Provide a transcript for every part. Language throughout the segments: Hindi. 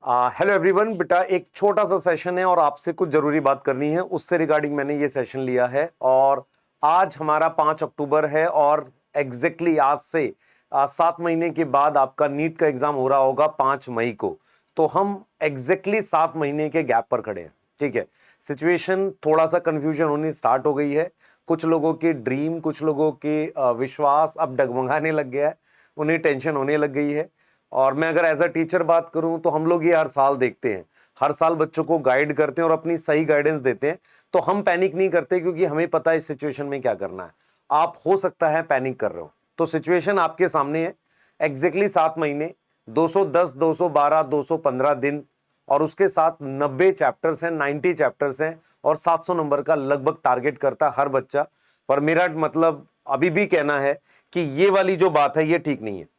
Hello everyone. बेटा एक छोटा सा सेशन है और आपसे कुछ जरूरी बात करनी है, उससे रिगार्डिंग मैंने ये सेशन लिया है। और आज हमारा 5 अक्टूबर है और एग्जैक्टली आज से 7 महीने के बाद आपका नीट का एग्जाम हो रहा होगा 5 मई को। तो हम एग्जैक्टली 7 महीने के गैप पर खड़े हैं। ठीक है, सिचुएशन थोड़ा सा कंफ्यूजन होनी स्टार्ट हो गई है। कुछ लोगों के ड्रीम, कुछ लोगों के विश्वास अब डगमगाने लग गया है, उन्हें टेंशन होने लग गई है। और मैं अगर एज अ टीचर बात करूं तो हम लोग ये हर साल देखते हैं, हर साल बच्चों को गाइड करते हैं और अपनी सही गाइडेंस देते हैं। तो हम पैनिक नहीं करते क्योंकि हमें पता है इस सिचुएशन में क्या करना है। आप हो सकता है पैनिक कर रहे हो, तो सिचुएशन आपके सामने है। एग्जैक्टली 7 महीने, 210, 212, 215 दिन और उसके साथ 90 चैप्टर्स हैं, 90 चैप्टर्स हैं और 700 नंबर का लगभग टारगेट करता है हर बच्चा। पर मेरा मतलब अभी भी कहना है कि ये वाली जो बात है ये ठीक नहीं है।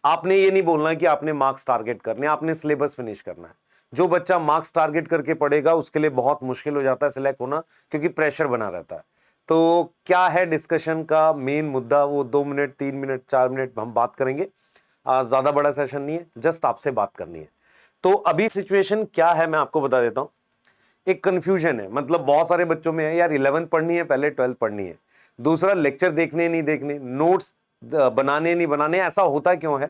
आपने ये नहीं बोलना कि आपने मार्क्स टारगेट करने, आपने सिलेबस फिनिश करना है। जो बच्चा मार्क्स टारगेट करके पढ़ेगा उसके लिए बहुत मुश्किल हो जाता है सिलेक्ट होना, क्योंकि प्रेशर बना रहता है। तो क्या है डिस्कशन का मेन मुद्दा, वो 2 मिनट, 3 मिनट, 4 मिनट हम बात करेंगे। ज्यादा बड़ा सेशन नहीं है, जस्ट आपसे बात करनी है। तो अभी सिचुएशन क्या है मैं आपको बता देता हूं। एक कंफ्यूजन है, मतलब बहुत सारे बच्चों में है यार 11th पढ़नी है पहले 12th पढ़नी है, दूसरा लेक्चर देखने नहीं देखने, नोट्स बनाने नहीं बनाने। ऐसा होता क्यों है?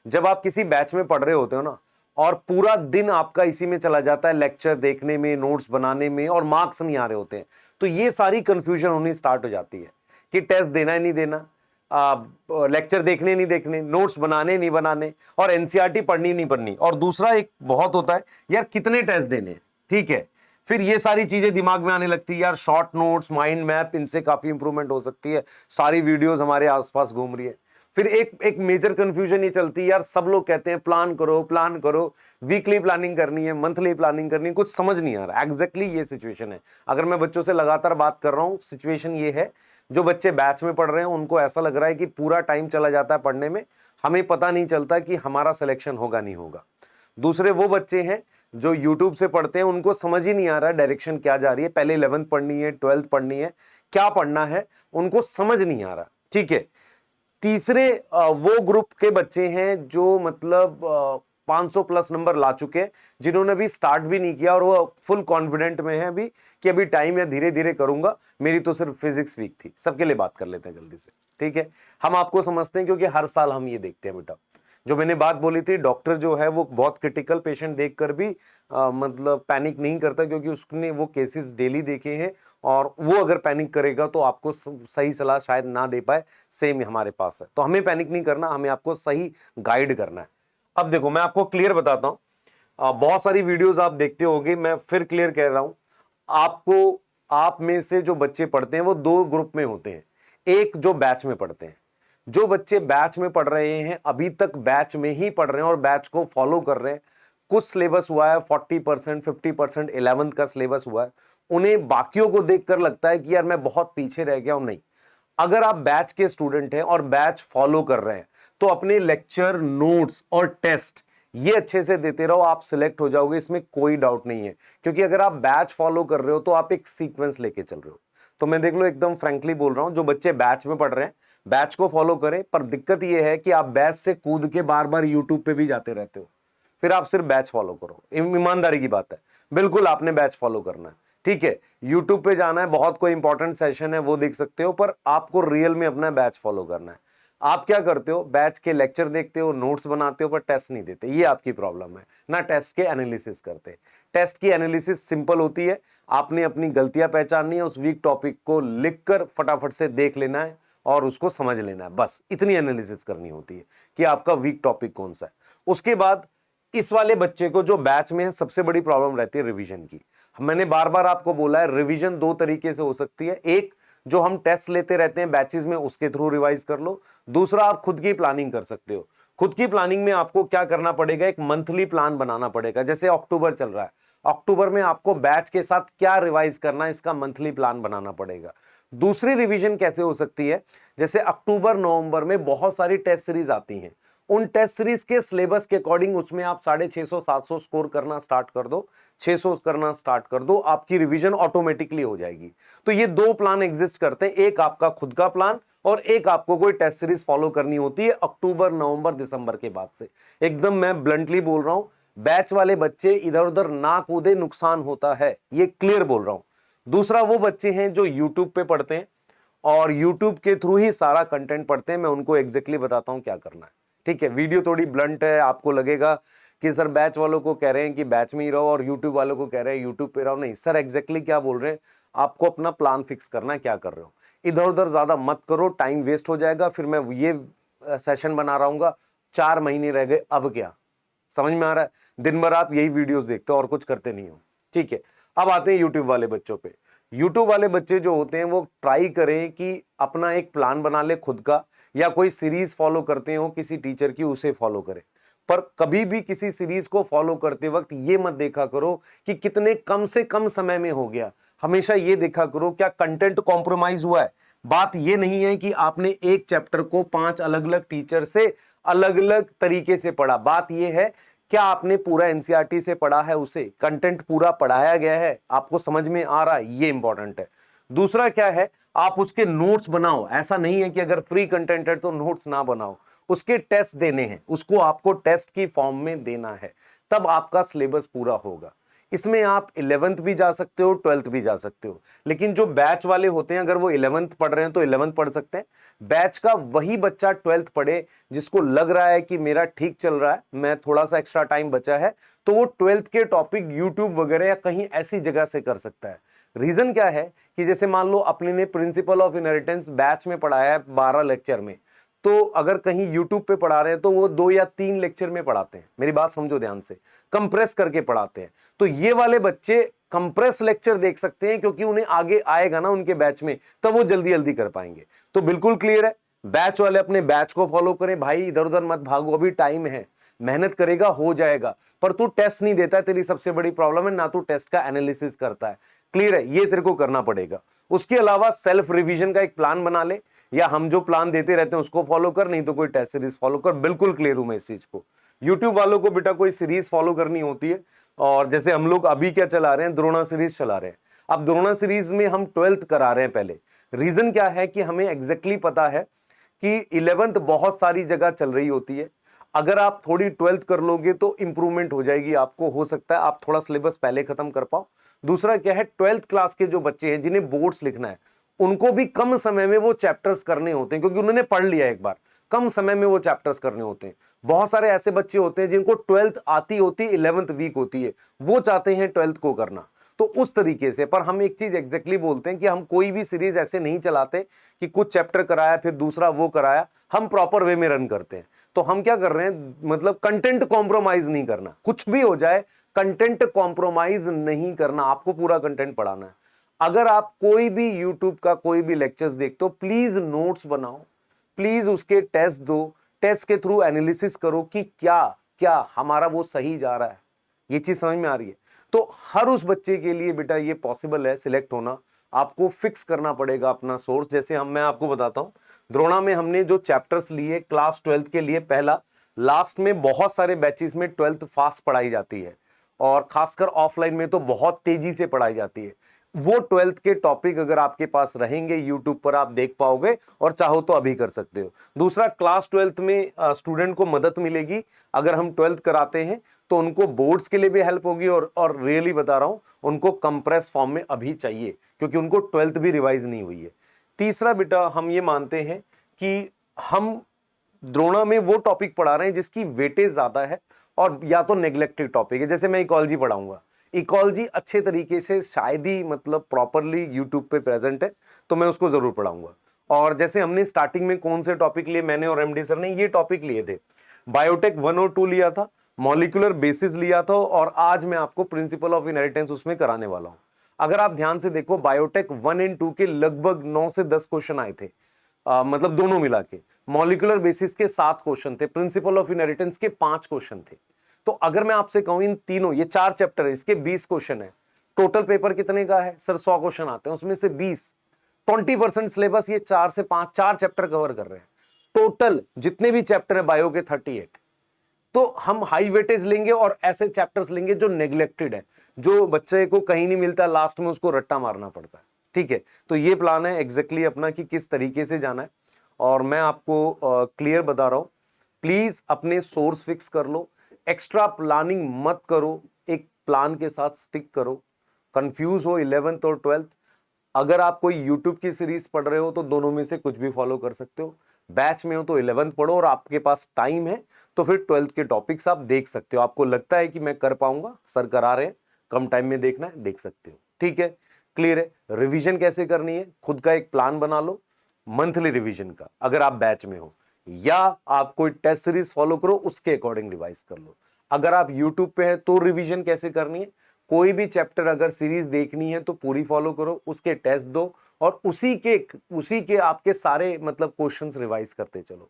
जब आप किसी बैच में पढ़ रहे होते हो ना, और पूरा दिन आपका इसी में चला जाता है, लेक्चर देखने में, नोट्स बनाने में, और मार्क्स नहीं आ रहे होते हैं, तो ये सारी कंफ्यूजन होनी स्टार्ट हो जाती है कि टेस्ट देना ही नहीं देना, लेक्चर देखने नहीं देखने, नोट्स बनाने नहीं बनाने, और एनसीईआरटी पढ़नी नहीं पढ़नी। और दूसरा एक बहुत होता है यार कितने टेस्ट देने। ठीक है, फिर ये सारी चीजें दिमाग में आने लगती है यार, शॉर्ट नोट्स, माइंड मैप, इनसे काफी इंप्रूवमेंट हो सकती है। सारी वीडियोस हमारे आसपास घूम रही है। फिर एक मेजर कंफ्यूजन ये चलती है यार, सब लोग कहते हैं प्लान करो प्लान करो, वीकली प्लानिंग करनी है, मंथली प्लानिंग करनी है, कुछ समझ नहीं आ रहा। एग्जैक्टली ये सिचुएशन है। अगर मैं बच्चों से लगातार बात कर रहा हूं, सिचुएशन ये है, जो बच्चे बैच में पढ़ रहे हैं उनको ऐसा लग रहा है कि पूरा टाइम चला जाता है पढ़ने में, हमें पता नहीं चलता कि हमारा सिलेक्शन होगा नहीं होगा। दूसरे वो बच्चे हैं जो यूट्यूब से पढ़ते हैं, उनको समझ ही नहीं आ रहा डायरेक्शन क्या जा रही है, पहले 11th पढ़नी है 12th पढ़नी है, क्या पढ़ना है, उनको समझ नहीं आ रहा। ठीक है, तीसरे वो ग्रुप के बच्चे हैं जो मतलब 500 प्लस नंबर ला चुके हैं, जिन्होंने अभी स्टार्ट भी नहीं किया और वो फुल कॉन्फिडेंट में है अभी कि अभी टाइम है, धीरे धीरे करूंगा, मेरी तो सिर्फ फिजिक्स वीक थी। सबके लिए बात कर लेते हैं जल्दी से। ठीक है, हम आपको समझते हैं क्योंकि हर साल हम ये देखते हैं बेटा। जो मैंने बात बोली थी, डॉक्टर जो है वो बहुत क्रिटिकल पेशेंट देखकर भी मतलब पैनिक नहीं करता, क्योंकि उसने वो केसेस डेली देखे हैं। और वो अगर पैनिक करेगा तो आपको सही सलाह शायद ना दे पाए। सेम हमारे पास है, तो हमें पैनिक नहीं करना, हमें आपको सही गाइड करना है। अब देखो मैं आपको क्लियर बताता हूं, बहुत सारी वीडियोस आप देखते होंगे, मैं फिर क्लियर कह रहा हूं आपको। आप में से जो बच्चे पढ़ते हैं वो दो ग्रुप में होते हैं। एक जो बैच में पढ़ते हैं, जो बच्चे बैच में पढ़ रहे हैं, अभी तक बैच में ही पढ़ रहे हैं और बैच को फॉलो कर रहे हैं, कुछ सिलेबस हुआ है 40%, 50% 11th का सिलेबस हुआ है, उन्हें बाकियों को देखकर लगता है कि यार मैं बहुत पीछे रह गया हूं। नहीं, अगर आप बैच के स्टूडेंट हैं और बैच फॉलो कर रहे हैं तो अपने लेक्चर, नोट्स और टेस्ट ये अच्छे से देते रहो, आप सिलेक्ट हो जाओगे, इसमें कोई डाउट नहीं है। क्योंकि अगर आप बैच फॉलो कर रहे हो तो आप एक सीक्वेंस लेके चल रहे हो। तो मैं देख लो एकदम फ्रैंकली बोल रहा हूं, जो बच्चे बैच में पढ़ रहे हैं बैच को फॉलो करें। पर दिक्कत यह है कि आप बैच से कूद के बार बार यूट्यूब पे भी जाते रहते हो, फिर आप सिर्फ बैच फॉलो करो। ईमानदारी की बात है, बिल्कुल आपने बैच फॉलो करना है। ठीक है, यूट्यूब पे जाना है, बहुत कोई इंपॉर्टेंट सेशन है वो देख सकते हो, पर आपको रियल में अपना बैच फॉलो करना है। आप क्या करते हो, बैच के लेक्चर देखते हो, नोट्स बनाते हो, पर टेस्ट नहीं देते। ये आपकी प्रॉब्लम है ना, टेस्ट के एनालिसिस करते। टेस्ट की एनालिसिस सिंपल होती है, आपने अपनी गलतियां पहचाननी है, उस वीक टॉपिक को लिखकर फटाफट से देख लेना है और उसको समझ लेना है, बस इतनी एनालिसिस करनी होती है कि आपका वीक टॉपिक कौन सा है। उसके बाद इस वाले बच्चे को जो बैच में है, सबसे बड़ी प्रॉब्लम रहती है रिवीजन की। मैंने बार बार आपको बोला है, रिवीजन दो तरीके से हो सकती है। एक, जो हम टेस्ट लेते रहते हैं बैचेस में, उसके थ्रू रिवाइज कर लो। दूसरा, आप खुद की प्लानिंग कर सकते हो। खुद की प्लानिंग में आपको क्या करना पड़ेगा, एक मंथली प्लान बनाना पड़ेगा। जैसे अक्टूबर चल रहा है, अक्टूबर में आपको बैच के साथ क्या रिवाइज करना है, इसका मंथली प्लान बनाना पड़ेगा। दूसरी रिवीजन कैसे हो सकती है, जैसे अक्टूबर नवंबर में बहुत सारी टेस्ट सीरीज आती हैं, उन टेस्ट सीरीज के सिलेबस के अकॉर्डिंग उसमें आप 650 700 स्कोर करना स्टार्ट कर दो, 600 करना स्टार्ट कर दो, आपकी रिवीजन ऑटोमेटिकली हो जाएगी। तो ये दो प्लान एग्जिस्ट करते हैं, एक आपका खुद का प्लान और एक आपको कोई टेस्ट सीरीज फॉलो करनी होती है अक्टूबर नवंबर दिसंबर के बाद से। एकदम मैं ब्लंटली बोल रहा हूं, बैच वाले बच्चे इधर उधर ना कूदे, नुकसान होता है, ये क्लियर बोल रहा हूं। दूसरा, वो बच्चे हैं जो यूट्यूब पे पढ़ते हैं और यूट्यूब के थ्रू ही सारा कंटेंट पढ़ते हैं, मैं उनको एग्जैक्टली बताता हूं क्या करना है। ठीक है, वीडियो थोड़ी ब्लंट है, आपको लगेगा कि सर बैच वालों को कह रहे हैं कि बैच में ही रहो और यूट्यूब वालों को कह रहे हैं यूट्यूब पे रहो। नहीं सर, एग्जैक्टली क्या बोल रहे हैं, आपको अपना प्लान फिक्स करना है, क्या कर रहे हो। इधर उधर ज्यादा मत करो, टाइम वेस्ट हो जाएगा। फिर मैं ये सेशन बना रहा हूँ, 4 महीने रह गए, अब क्या, समझ में आ रहा है। दिन भर आप यही वीडियोस देखते हो और कुछ करते नहीं हो। ठीक है, अब आते हैं यूट्यूब वाले बच्चों पे। यूट्यूब वाले बच्चे जो होते हैं वो ट्राई करें कि अपना एक प्लान बना ले खुद का, या कोई सीरीज फॉलो करते हो किसी टीचर की, उसे फॉलो करें। पर कभी भी किसी सीरीज को फॉलो करते वक्त ये मत देखा करो कि कितने कम से कम समय में हो गया। हमेशा ये देखा करो क्या कंटेंट कॉम्प्रोमाइज हुआ है। बात ये नहीं है कि आपने एक चैप्टर को 5 अलग अलग टीचर से अलग अलग तरीके से पढ़ा। बात ये है क्या आपने पूरा एनसीईआरटी से पढ़ा है, उसे कंटेंट पूरा पढ़ाया गया है, आपको समझ में आ रहा है, ये इंपॉर्टेंट है। दूसरा क्या है, आप उसके नोट्स बनाओ। ऐसा नहीं है कि अगर फ्री कंटेंट है तो नोट्स ना बनाओ, उसके टेस्ट देने हैं, उसको आपको टेस्ट की फॉर्म में देना है, तब आपका सिलेबस पूरा होगा। इसमें आप 11th भी जा सकते हो, 12th भी जा सकते हो। लेकिन जो बैच वाले होते हैं, अगर वो 11th पढ़ रहे हैं तो 11th पढ़ सकते हैं। बैच का वही बच्चा 12th पढ़े जिसको लग रहा है कि मेरा ठीक चल रहा है, मैं थोड़ा सा एक्स्ट्रा टाइम बचा है, तो वो 12th के टॉपिक यूट्यूब वगैरह या कहीं ऐसी जगह से कर सकता है। रीजन क्या है कि जैसे मान लो अपने ने प्रिंसिपल ऑफ इनहेरिटेंस बैच में पढ़ाया है 12 लेक्चर में, तो अगर कहीं YouTube पे पढ़ा रहे हैं तो वो 2 या 3 लेक्चर में पढ़ाते हैं। मेरी बात समझो ध्यान से, कंप्रेस करके पढ़ाते हैं। तो ये वाले बच्चे कंप्रेस लेक्चर देख सकते हैं क्योंकि उन्हें आगे आएगा ना उनके बैच में, तब वो जल्दी जल्दी कर पाएंगे। तो बिल्कुल क्लियर है, बैच वाले अपने बैच को फॉलो करें भाई, इधर उधर मत भागो, अभी टाइम है, मेहनत करेगा हो जाएगा। पर तू टेस्ट नहीं देता है, तेरी सबसे बड़ी प्रॉब्लम है, ना तू टेस्ट का एनालिसिस करता है। क्लियर है, ये तेरे को करना पड़ेगा। उसके अलावा सेल्फ रिवीजन का एक प्लान बना ले, या हम जो प्लान देते रहते हैं उसको फॉलो कर, नहीं तो कोई टेस्ट सीरीज फॉलो कर। बिल्कुल क्लियर हूं मैं इस चीज को। यूट्यूब वालों को बेटा कोई सीरीज फॉलो करनी होती है, और जैसे हम लोग अभी क्या चला रहे हैं, द्रोणा सीरीज चला रहे हैं। अब द्रोणा सीरीज में हम 12th करा रहे हैं पहले। रीजन क्या है कि हमें एग्जैक्टली पता है कि 11th बहुत सारी जगह चल रही होती है। अगर आप थोड़ी 12th कर लोगे तो इंप्रूवमेंट हो जाएगी, आपको हो सकता है आप थोड़ा सिलेबस पहले खत्म कर पाओ। दूसरा क्या है, 12th क्लास के जो बच्चे हैं जिन्हें बोर्ड्स लिखना है, उनको भी कम समय में वो चैप्टर्स करने होते हैं, क्योंकि उन्होंने पढ़ लिया एक बार, कम समय में वो चैप्टर्स करने होते हैं। बहुत सारे ऐसे बच्चे होते हैं जिनको 12th आती होती, 11th वीक होती है, वो चाहते हैं 12th को करना, तो उस तरीके से। पर हम एक चीज एग्जैक्टली बोलते हैं कि हम कोई भी सीरीज ऐसे नहीं चलाते कि कुछ चैप्टर कराया फिर दूसरा वो कराया, हम प्रॉपर वे में रन करते हैं। तो हम क्या कर रहे हैं, मतलब कंटेंट कॉम्प्रोमाइज नहीं करना, कुछ भी हो जाए कंटेंट कॉम्प्रोमाइज नहीं करना, आपको पूरा कंटेंट पढ़ाना है। अगर आप कोई भी YouTube का कोई भी लेक्चर्स देखते हो, प्लीज नोट्स बनाओ, प्लीज उसके टेस्ट दो, टेस्ट के थ्रू एनालिसिस करो कि क्या क्या हमारा वो सही जा रहा है। ये चीज समझ में आ रही है। तो हर उस बच्चे के लिए बेटा ये पॉसिबल है सिलेक्ट होना, आपको फिक्स करना पड़ेगा अपना सोर्स। जैसे मैं आपको बताता हूं, द्रोणा में हमने जो चैप्टर्स लिए क्लास 12th के लिए, पहला लास्ट में बहुत सारे बैचेस में 12th फास्ट पढ़ाई जाती है, और खासकर ऑफलाइन में तो बहुत तेजी से पढ़ाई जाती है। वो 12th के टॉपिक अगर आपके पास रहेंगे यूट्यूब पर आप देख पाओगे, और चाहो तो अभी कर सकते हो। दूसरा, क्लास 12th में स्टूडेंट को मदद मिलेगी, अगर हम 12th कराते हैं तो उनको बोर्ड्स के लिए भी हेल्प होगी, और रियली बता रहा हूं उनको कंप्रेस फॉर्म में अभी चाहिए, क्योंकि उनको 12th भी रिवाइज नहीं हुई है। तीसरा बेटा, हम ये मानते हैं कि हम द्रोणा में वो टॉपिक पढ़ा रहे हैं जिसकी वेटेज ज्यादा है और या तो नेग्लेक्टेड टॉपिक है। जैसे मैं इकोलॉजी पढ़ाऊंगा, इकोलॉजी अच्छे तरीके से शायद ही मतलब प्रॉपरली यूट्यूब पे प्रेजेंट है, तो मैं उसको जरूर पढ़ाऊंगा। और जैसे हमने स्टार्टिंग में कौन से टॉपिक लिए, मैंने और एमडी सर ने ये टॉपिक लिए थे, बायोटेक 1 और 2 लिया था, मॉलिक्यूलर बेसिस लिया था, और आज मैं आपको प्रिंसिपल ऑफ इनहेरिटेंस उसमें कराने वाला हूं। अगर आप ध्यान से देखो, बायोटेक 1 और 2 के लगभग 9 से 10 क्वेश्चन आए थे, मतलब दोनों मिला के। मॉलिक्यूलर बेसिस के 7 क्वेश्चन थे, प्रिंसिपल ऑफ इनहेरिटेंस के 5 क्वेश्चन थे। तो अगर मैं आपसे कहूं इन तीनों, ये 4 चैप्टर है, इसके 20 क्वेश्चन है। टोटल पेपर कितने का है सर? 100 क्वेश्चन आते हैं, उसमें से 20% सिलेबस ये 4 से 5 4 चैप्टर कवर कर रहे हैं। टोटल जितने भी चैप्टर है बायो के 38। तो हम हाई वेटेज लेंगे और ऐसे चैप्टर्स लेंगे जो नेग्लेक्टेड है, जो बच्चे को कहीं नहीं मिलता, लास्ट में उसको रट्टा मारना पड़ता है। ठीक है, तो ये प्लान है एग्जैक्टली अपना कि किस तरीके से जाना है, और मैं आपको क्लियर बता रहा हूं। प्लीज अपने सोर्स फिक्स कर लो, एक्स्ट्रा प्लानिंग मत करो, एक प्लान के साथ स्टिक करो। कंफ्यूज हो 11th और 12th, अगर आप कोई यूट्यूब की सीरीज पढ़ रहे हो तो दोनों में से कुछ भी फॉलो कर सकते हो। बैच में हो तो 11th पढ़ो और आपके पास टाइम है तो फिर 12th के टॉपिक्स आप देख सकते हो। आपको लगता है कि मैं कर पाऊंगा, सर करा रहे हैं, कम टाइम में देखना है, देख सकते हो। ठीक है, क्लियर है। रिवीजन कैसे करनी है, खुद का एक प्लान बना लो मंथली रिवीजन का, अगर आप बैच में हो, या आप कोई टेस्ट सीरीज फॉलो करो, उसके अकॉर्डिंग रिवाइज कर लो। अगर आप यूट्यूब पे है तो रिवीजन कैसे करनी है, कोई भी चैप्टर अगर सीरीज देखनी है तो पूरी फॉलो करो, उसके टेस्ट दो और उसी के आपके सारे मतलब क्वेश्चंस रिवाइज करते चलो।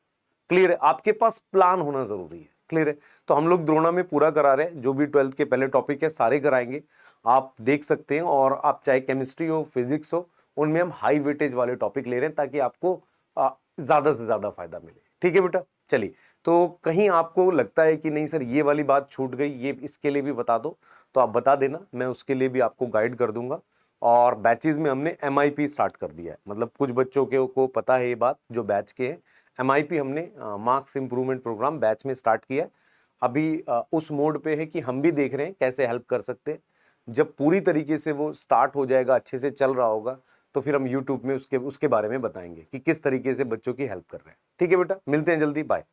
क्लियर है, आपके पास प्लान होना जरूरी है। क्लियर है, तो हम लोग द्रोणा में पूरा करा रहे हैं, जो भी 12th के पहले टॉपिक है सारे कराएंगे, आप देख सकते हैं। और आप चाहे केमिस्ट्री हो, फिजिक्स हो, उनमें हम हाई वेटेज वाले टॉपिक ले रहे हैं ताकि आपको ज्यादा से ज्यादा फायदा मिले। ठीक है बेटा, चलिए। तो कहीं आपको लगता है कि नहीं सर ये वाली बात छूट गई, ये इसके लिए भी बता दो, तो आप बता देना, मैं उसके लिए भी आपको गाइड कर दूंगा। और बैचेज में हमने MIP स्टार्ट कर दिया है, मतलब कुछ बच्चों के को पता है ये बात जो बैच के हैं, MIP हमने मार्क्स इंप्रूवमेंट प्रोग्राम बैच में स्टार्ट किया है। अभी उस मोड पे है कि हम भी देख रहे हैं कैसे हेल्प कर सकते हैं। जब पूरी तरीके से वो स्टार्ट हो जाएगा, अच्छे से चल रहा होगा, तो फिर हम यूट्यूब में उसके बारे में बताएंगे कि किस तरीके से बच्चों की हेल्प कर रहे हैं। ठीक है बेटा, मिलते हैं जल्दी, बाय।